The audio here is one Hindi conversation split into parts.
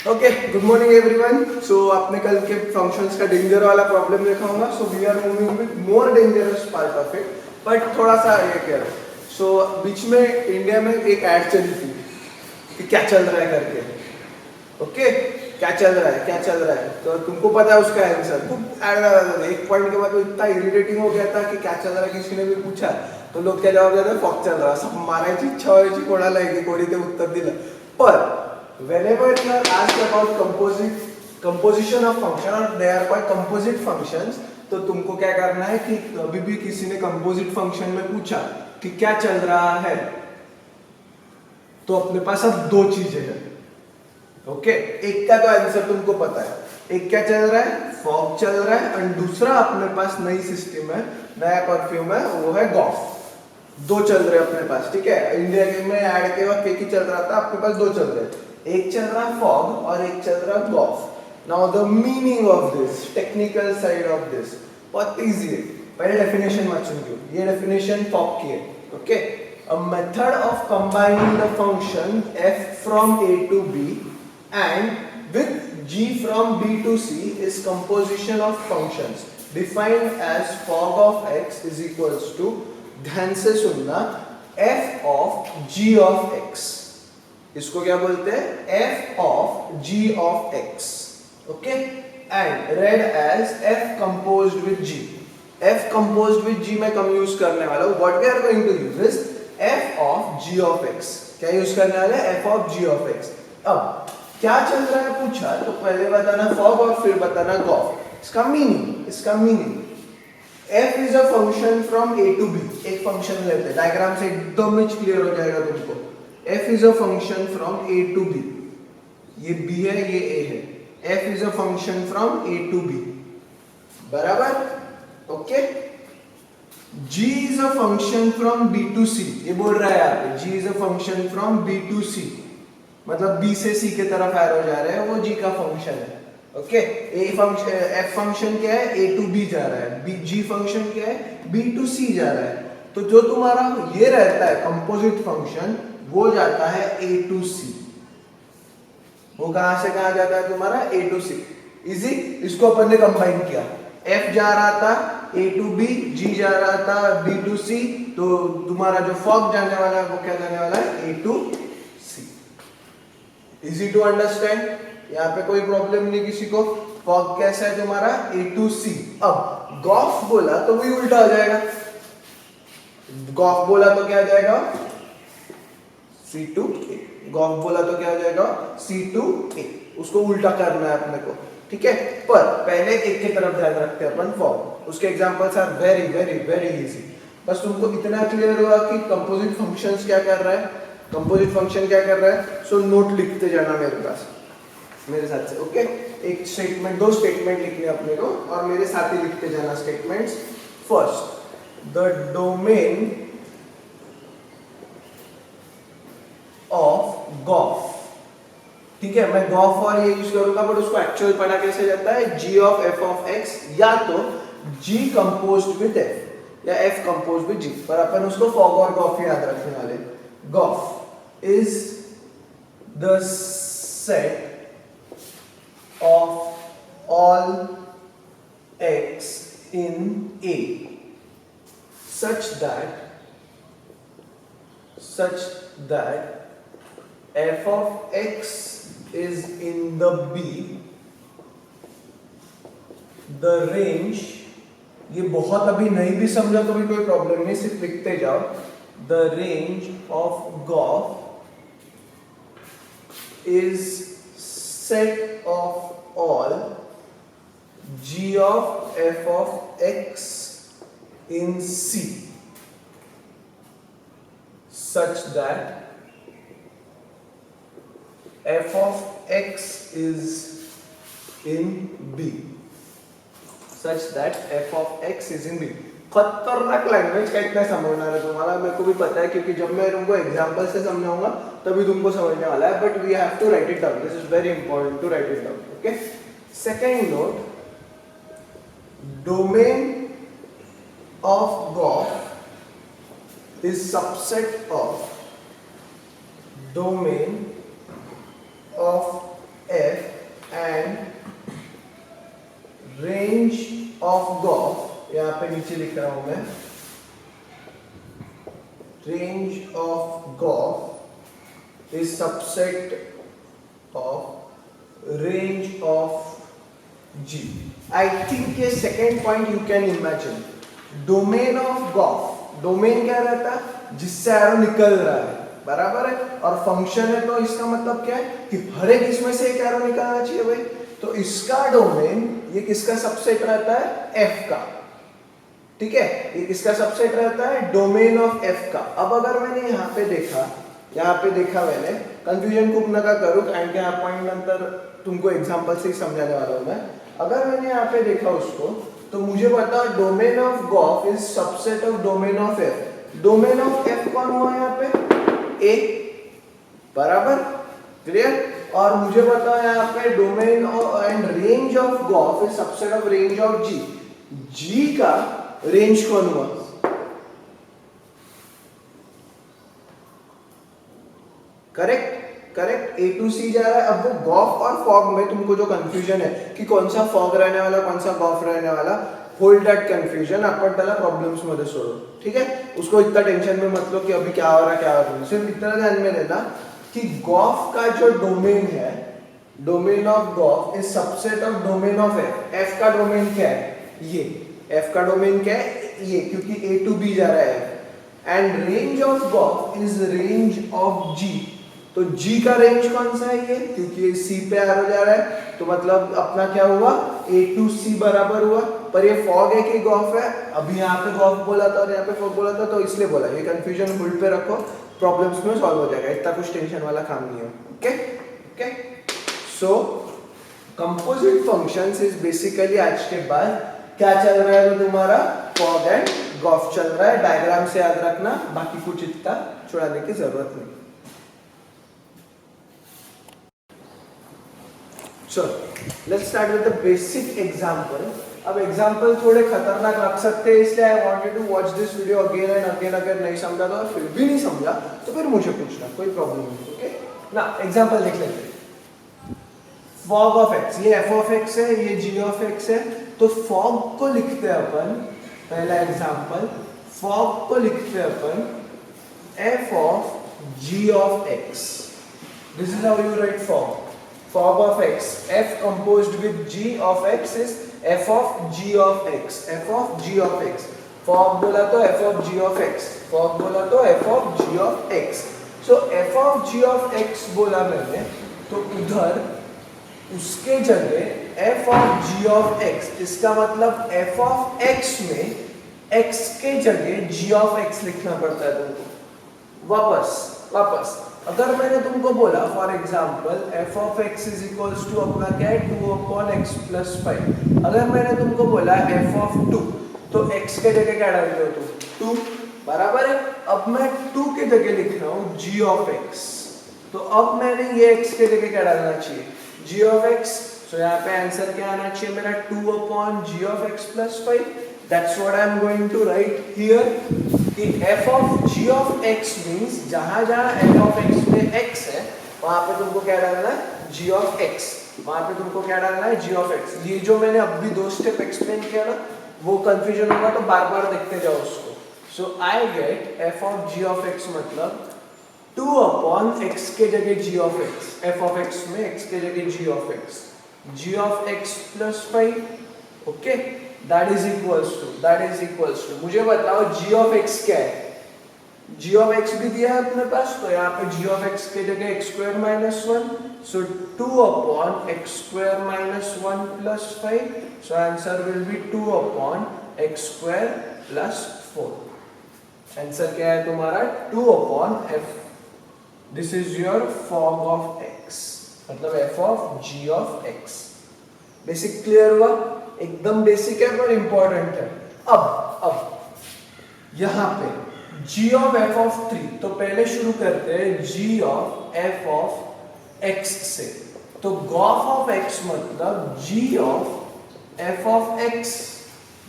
Okay, good morning everyone. So आपने कल के फंक्शंस का डेंजर वाला प्रॉब्लम देखा होगा। So we are moving with more dangerous part of it, but थोड़ा सा ये क्या है। सो बीच में इंडिया में एक ऐड चली थी कि क्या चल रहा है करके। ओके, क्या चल रहा है, क्या चल रहा है, तो तुमको पता है उसका आंसर। खूब ऐड रहा था, एक पॉइंट के बाद तो इतना इरिटेटिंग हो गया था कि क्या चल रहा है किसी ने भी पूछा तो लोग क्या जवाब देते, फॉक चल रहा। सब मारायची इच्छा व्हायची कोणाला की कोणी ते उत्तर दिलं। पर whenever you are asked about composition of function और they are called composite functions, तो तुमको क्या करना है कि अभी भी किसी ने composite function में पूछा कि क्या चल रहा है, तो अपने पास अब दो चीजें हैं। ओके, एक का तो आंसर तुमको पता है, एक क्या चल रहा है, फॉग चल रहा है, और दूसरा अपने पास नई सिस्टम है, नया परफ्यूम है, वो है गॉफ। दो चल रहे अपने पास, ठीक है। इंडिया में ऐड के वक्त एक ही चल रहा था, अपने पास दो चल रहे, एक चल रहा फॉग और एक चल रहा g of f. Now the meaning of this, technical side of this बहुत इजी है। पहले डेफिनेशन वाचूंगी, ये डेफिनेशन फॉग की है। Okay, a method of combining the function f from a to b and with g from b to c is composition of functions defined as fog of x is equals to, ध्यान से सुनना, f of g of x। इसको क्या बोलते हैं, f of g of x। Okay, and read as f composed with g। f composed with g मैं कम यूज करने वाला हूं। What we are going to use is f of g of x। क्या यूज करने वाले, f of g of x। अब क्या चल रहा है पूछा तो पहले बताना फॉग और फिर बताना गॉफ। इसका meaning f is a function from a to b। एक फंक्शन लेते हैं, डायग्राम से एकदम ही क्लियर हो जाएगा तुमको। f is a function from a to b, ये b है, ये a है। f is a function from a to b, बराबर। Okay, g is a function from b to c। ये बोल रहा है यहाँ पे g is a function from b to c, मतलब b से c के तरफ एरो जा रहा है, वो g का फंक्शन है। Okay, a function, f function क्या है, a to b जा रहा है, g फंक्शन क्या है, b to c जा रहा है। तो जो तुम्हारा ये रहता है कंपोजिट फंक्शन, वो जाता है a to c। वो कहां से कहां जाता है तुम्हारा, a to c। इजी, इसको अपन ने कंबाइन किया, f जा रहा था a to b, g जा रहा था b to c, तो तुम्हारा जो फॉग जाने वाला है वो क्या जाने वाला है, a to c। Easy to understand, यहाँ पे कोई प्रॉब्लम नहीं किसी को। फॉग कैसा है तुम्हारा, a to c। अब गॉफ बोला तो वही उल्टा हो जाएगा। गॉफ बोला तो क्या आ जाएगा, c to a। गॉफ बोला तो क्या हो जाएगा, c to a। उसको उल्टा करना है अपने को, ठीक है। पर पहले एक की तरफ ध्यान रखते हैं अपन, फॉग। उसके examples are very very very easy. बस तुमको इतना क्लियर हुआ कि कंपोजिट फंक्शंस क्या कर रहा है, कंपोजिट फंक्शन क्या कर रहा है। सो नोट लिखते जाना मेरे पास, मेरे साथ से। ओके, एक स्टेटमेंट, दो स्टेटमेंट लिखने अपने को, और मेरे साथ ही लिखते जाना statements. First, the domain of g of f, ठीक है। मैं गॉफ और ये यूज करूंगा, बट उसको एक्चुअल पढ़ा कैसे जाता है, g of f of x, या तो g कंपोज्ड विद f या f कंपोज्ड विद g, पर अपन उसको फॉग और गॉफ याद रखने वाले। Gauff is the set of all x in A such that f of x is in the B, the range, ये बहुत अभी नहीं भी समझा तो भी कोई प्रॉब्लम नहीं, सिर्फ लिखते जाओ। The range of gauss is set of all g of f of x in C such that f of x is in B, such that f of x is in B। खतरनाक लैंग्वेज का, इतना समझना है तुम्हारा, मेरे को भी पता है, क्योंकि जब मैं तुमको एग्जांपल से समझाऊंगा तभी तुमको समझने वाला है। But we have to write it down, this is very important to write it down. Okay, second note, domain of g of f is subset of domain of f नीचे लिख रहा हूं मैं, range of g of f is subset of range of g. I think ये second point you can imagine. Domain of g of f, domain क्या रहता है, जिससे एरो निकल रहा है, बराबर है, और फंक्शन है, तो इसका मतलब क्या है कि हर एक इसमें से एक एरो निकलना चाहिए भाई। तो इसका डोमेन ये किसका सबसेट रहता है, एफ का, ठीक है, ये किसका सबसेट रहता है, डोमेन ऑफ एफ का। अब अगर मैंने यहाँ पे देखा मैंने, कंफ्यूजन खूप नका करू, कारण की हा पॉइंट नंतर तुमको एग्जांपल से ही समझाने वाला हूं मैं। अगर मैंने यहाँ पे देखा उसको, तो मुझे बताओ domain of g of f is subset of domain of F. Domain of F कौन हुआ यहाँ पे, ए, बराबर, क्लियर। और मुझे बताओ यहाँ पे domain and range of g of f is subset of range of g. G का रेंज कौन हुआ, करेक्ट, ए टू सी जा रहा है। अब वो गॉफ और फॉग में तुमको जो कंफ्यूजन है कि कौन सा फॉग रहने वाला, कौन सा गॉफ रहने वाला, होल्ड दैट कंफ्यूजन, आपण त्याला प्रॉब्लेम्स मध्ये सोडो, ठीक है। उसको इतना टेंशन में मत लो कि अभी क्या हो रहा है, क्या हो रहा है। सिर्फ इतना ध्यान में देना कि गॉफ का जो डोमेन है, domain of g of f is subset of domain of F. F का डोमेन क्या है, ये एफ का डोमेन क्या है, ये, क्योंकि ए टू बी जा रहा है। And range of g of f is range of जी। तो जी का रेंज कौन सा है, ये, क्योंकि ये सी पे एरो जा रहा है, तो मतलब अपना क्या हुआ, ए टू सी बराबर हुआ। पर ये फॉग है कि गॉफ है, अभी यहाँ पे गॉफ बोला था और यहाँ पे फॉग बोला था, तो इसलिए बोला। ये कंफ्यूजन होल्ड पे रखो, प्रॉब्लम्स में सॉल्व हो जाएगा, इतना कुछ टेंशन वाला काम नहीं है, okay okay. So composite functions is basically, आज के बाद क्या चल रहा है, तो तुम्हारा फॉग एंड गॉफ चल रहा है। डायग्राम से याद रखना, बाकी कुछ इतना छुड़ाने की जरूरत नहीं। So let's start with the basic example. अब एग्जाम्पल थोड़े खतरनाक लग सकते हैं, इसलिए I wanted to watch this video again and again. अगर नहीं समझा तो, और फिर भी नहीं समझा तो फिर मुझे पूछना, कोई प्रॉब्लम नहीं, ओके ना। एग्जाम्पल देख लेते हैं। फॉग ऑफ एक्स, ये एफ ऑफ एक्स है, ये जी ऑफ एक्स है। तो फॉग को लिखते हैं अपन, पहला एग्जाम्पल, फॉग को लिखते हैं अपन f of g of x. This is how you write fog. Fog of x, f composed with g of x is f of g of x, f of g of x. Fog बोला तो f of g of x, fog बोला तो f of g of x. So f of g of x बोला मैंने, तो उधर उसके जगह f of g of x, इसका मतलब f of x में x के जगह g of x लिखना पड़ता है तुमको। वापस अगर मैंने तुमको बोला for example f of x is equals to अपना क्या है, 2 अपॉन x प्लस 5। अगर मैंने तुमको बोला f ऑफ 2, तो x के जगह क्या डालते हो तुम, 2, बराबर है। अब मैं 2 के जगह लिख रहा हूँ g ऑफ x, तो अब मैंने ये x के जगह क्या डालना चाहिए, g ऑफ x। तो यहाँ पे आंसर क्या आना चाहिए मेरा, 2 upon g of x plus 5। That's what I'm going to write here. कि f of g of x means जहाँ f of x में x है, वहाँ पे तुमको क्या डालना है, g of x। वहाँ पे तुमको क्या डालना है, g of x। ये जो मैंने अभी 2 स्टेप एक्सप्लेन किया ना, वो कंफ्यूजन होगा तो बार बार देखते जाओ उसको। So I get f of g of x मतलब 2 अपॉन x के जगह g of x, f of x में x के जगह g of x, g of x plus 5, okay. That is equals to, मुझे बताओ g of x क्या है, g of x भी दिया है अपने पास, तो यहाँ पे g of x के जगह x square minus 1, so 2 upon x square minus 1 plus 5, so answer will be 2 upon x square plus 4। Answer क्या है तुम्हारा, 2 upon f। This is your fog of x, मतलब f of g of x। Basic clear हुआ, एकदम बेसिक है पर इंपॉर्टेंट है। अब यहां पे g of f of 3, तो पहले शुरू करते हैं g of f of x से। तो गॉफ ऑफ x मतलब g of f of x,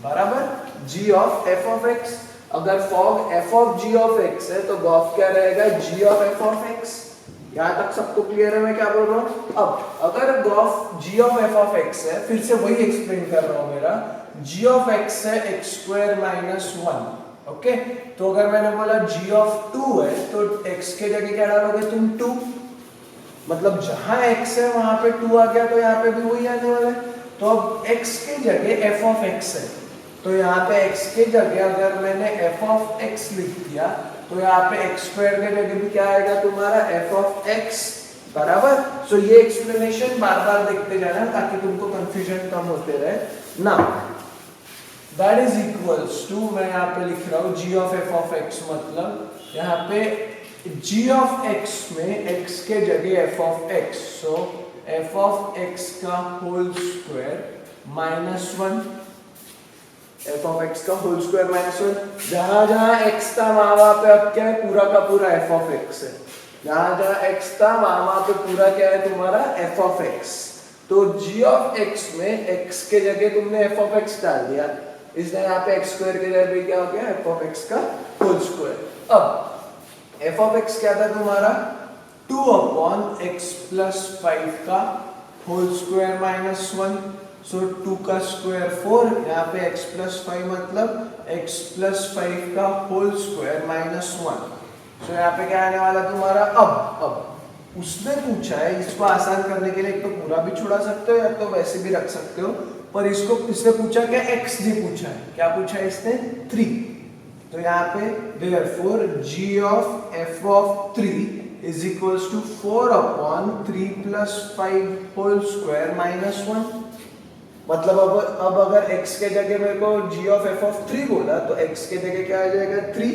बराबर, g of f of x। अगर fog f of g of x है, तो गॉफ क्या रहेगा, g of f of x, यहाँ तक सबको क्लियर है मैं क्या बोल रहा हूँ? अब अगर g of f of x है, फिर से वही एक्सप्लेन कर रहा हूँ, मेरा g ऑफ x है x स्क्वायर माइनस 1, ओके। तो अगर मैंने बोला g ऑफ 2 है तो x के जगह क्या डालोगे तुम? 2, मतलब जहां x है वहां पे 2 आ गया, तो यहाँ पे भी वही आने वाला है। तो अब x के जगह f ऑफ x है, तो यहाँ पे x के जगह अगर मैंने f ऑफ x लिख दिया तो यहाँ पे x स्क्वायर के जगह भी क्या आएगा तुम्हारा? f ऑफ x, बराबर। सो ये एक्सप्लेनेशन बार बार देखते जाना ताकि तुमको कंफ्यूजन कम होते रहे ना। दैट इज इक्वल्स टू, मैं यहाँ पे लिख रहा हूँ g of f of x, मतलब यहाँ पे g ऑफ x में x के जगह f of x, so f of x का whole square minus 1, f of x का होल स्क्वायर माइनस 1। जहां जहां x था वहां पे अब क्या है? पूरा का पूरा f ऑफ x है। जहां जहां x था वहां पे पूरा क्या है तुम्हारा? f of x। तो g ऑफ x में x के जगह तुमने f ऑफ x डाल दिया, इसलिए यहाँ पे x स्क्वायर के जगह क्या हो गया? f ऑफ x का होल स्क्वायर। अब f ऑफ x क्या था तुम्हारा? 2 अपॉन x प्लस 5 का होल स्क्वायर माइनस 1, सो 2 का स्क्वायर 4, यहाँ पे x प्लस 5 मतलब x प्लस 5 का होल स्क्वायर माइनस 1। सो यहाँ पे क्या आने वाला तुम्हारा? अब उसने पूछा है, इसको आसान करने के लिए एक तो पूरा भी छुड़ा सकते हो या तो वैसे भी रख सकते हो, पर इसने पूछा क्या? x जी पूछा है। क्या पूछा है इसने? 3। तो यहाँ पे therefore g of f of 3 is equals to 4 upon 3 plus 5 whole square minus 1। मतलब अब अगर x के जगह मेरे को g ऑफ f ऑफ 3 बोला तो x के जगह क्या आ जाएगा? 3,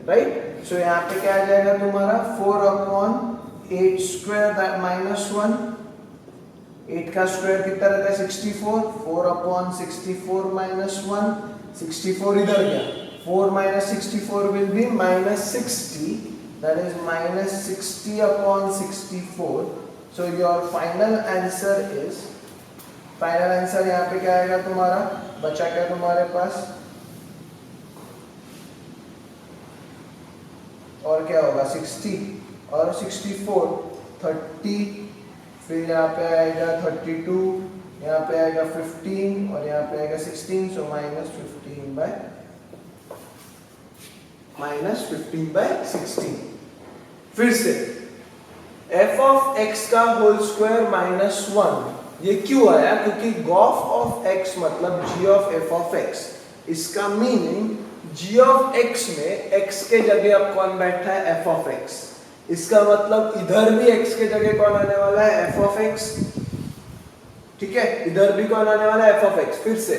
राइट। सो यहाँ पे क्या आ जाएगा तुम्हारा? 4 अपॉन 8 स्क्वायर माइनस 1, 8 का स्क्वायर कितना रहता है? 64, 4 अपॉन 64 माइनस 1, 64 इधर गया, 4 minus 64 will be minus 60, that is minus 60 upon 64. So your final answer is, final answer यहाँ पे क्या आएगा तुम्हारा? बचा क्या तुम्हारे पास? और क्या होगा? 60 और 64, 30, फिर यहाँ पे आएगा 32, यहाँ पे आएगा 15 और यहाँ पे आएगा 16, सो माइनस 15 बाय 16। फिर से f ऑफ x का होल स्क्वायर माइनस 1, ये क्यों आया? क्योंकि गॉफ ऑफ x मतलब g of f of x, इसका मीनिंग g ऑफ x में x के जगह अब कौन बैठा है? f of x। इसका मतलब इधर भी x के जगह कौन आने वाला है? f ऑफ x, ठीक है। इधर भी कौन आने वाला है? f of x। फिर से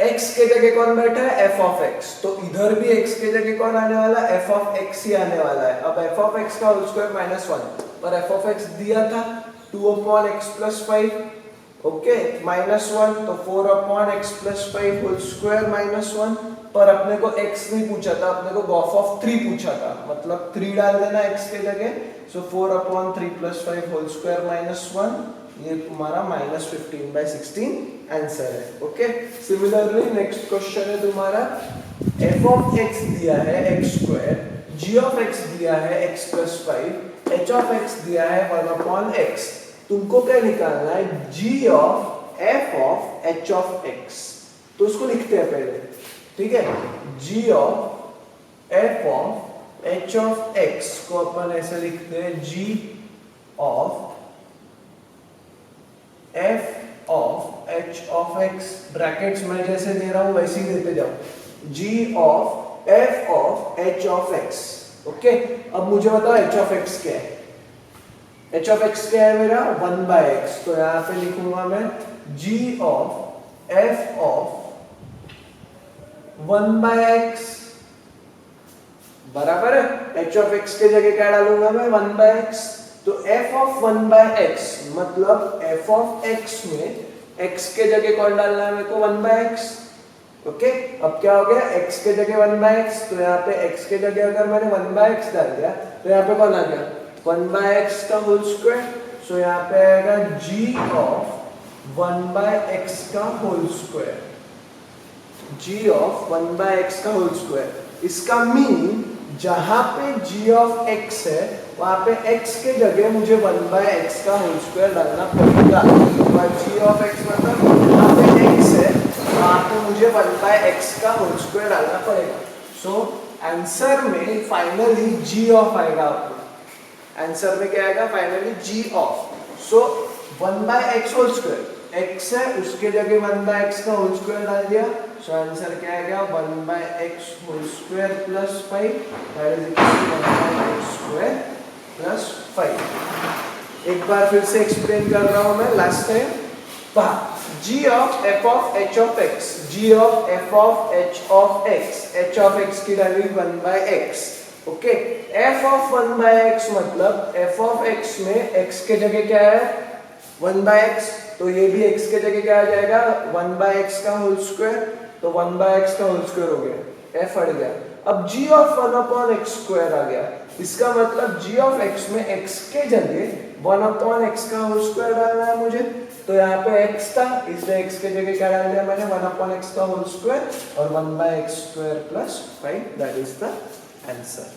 x के जगह कौन बैठा है? f ऑफ x, तो इधर भी x के जगह कौन आने वाला है? f ऑफ x ही आने वाला है। अब f ऑफ x का होल स्क्वायर माइनस 1, पर f ऑफ x दिया था 2 upon x plus 5, okay, minus 1, तो 4 upon x plus 5 whole square minus 1, पर अपने को x नहीं पूछा था, अपने को गॉफ ऑफ 3 पूछा था, मतलब 3 डाल देना x के जगह, so 4 upon 3 plus 5 whole square minus 1, ये तुम्हारा माइनस 15 बाय 16 आंसर है, ओके। सिमिलरली नेक्स्ट क्वेश्चन है तुम्हारा, f ऑफ x दिया है x square, g of x दिया है x plus 5, h of x दिया है 1 अपॉन x। तुमको क्या निकालना है? g of f of h of x। तो उसको लिखते हैं पहले, ठीक है। g of f of h of x को अपन ऐसे लिखते हैं, g of f of h of x, brackets में जैसे दे रहा हूं वैसे ही देते जाओ, g of f of h of x, okay. अब मुझे बताओ h ऑफ x क्या है? h ऑफ x क्या है मेरा? 1 बाय x, तो यहां पे लिखूंगा मैं g of f of 1 by x बराबर है, h ऑफ x के जगह क्या डालूंगा मैं? 1 बाय x, तो f ऑफ 1 बाय x मतलब f ऑफ x में x के जगह कौन डालना है मेरे को? 1 बाय x, ओके। अब क्या हो गया? x के जगह 1 बाय x, तो यहाँ पे x के जगह अगर मैंने 1 बाय x डाल दिया तो यहाँ पे कौन आ गया? 1 बाय x का होल स्क्वायर, सो यहाँ पे आएगा g ऑफ 1 बाय x का whole square, g of 1 by x का होल स्क्वायर। इसका मीनिंग जहाँ पे g ऑफ x है वहाँ पे x के जगह मुझे 1/x का होल स्क्वायर डालना पड़ेगा। g ऑफ x मतलब जहाँ पे x है वहाँ पे मुझे 1/x का होल स्क्वायर डालना पड़ेगा। सो आंसर में फाइनली g ऑफ आएगा आपको। आंसर में क्या आएगा finally g of. So 1/x whole square x है उसके जगह 1/x का होल स्क्वायर डाल दिया। सो आंसर क्या आएगा 1/x whole square plus 5 that is equal to 1/x square plus 5। एक बार फिर से एक्सप्लेन कर रहा हूं मैं last time. g of f of h of x, g of f of h of x, h of x की value 1/x। Okay, f of 1/x मतलब f ऑफ x में x के जगह क्या है 1/x, तो ये भी x के जगह क्या आ जाएगा 1/x का होल स्क्वायर। तो 1/x का होल स्क्वायर हो गया, f हट गया। अब g ऑफ 1/x स्क्वायर आ गया। इसका मतलब g ऑफ x में x के जगह 1/x का होल स्क्वायर डालना है मुझे। तो यहाँ पे x था इसलिए x के जगह क्या डाल दिया मैंने 1/x का होल स्क्वायर और 1/x square plus 5 that is the answer.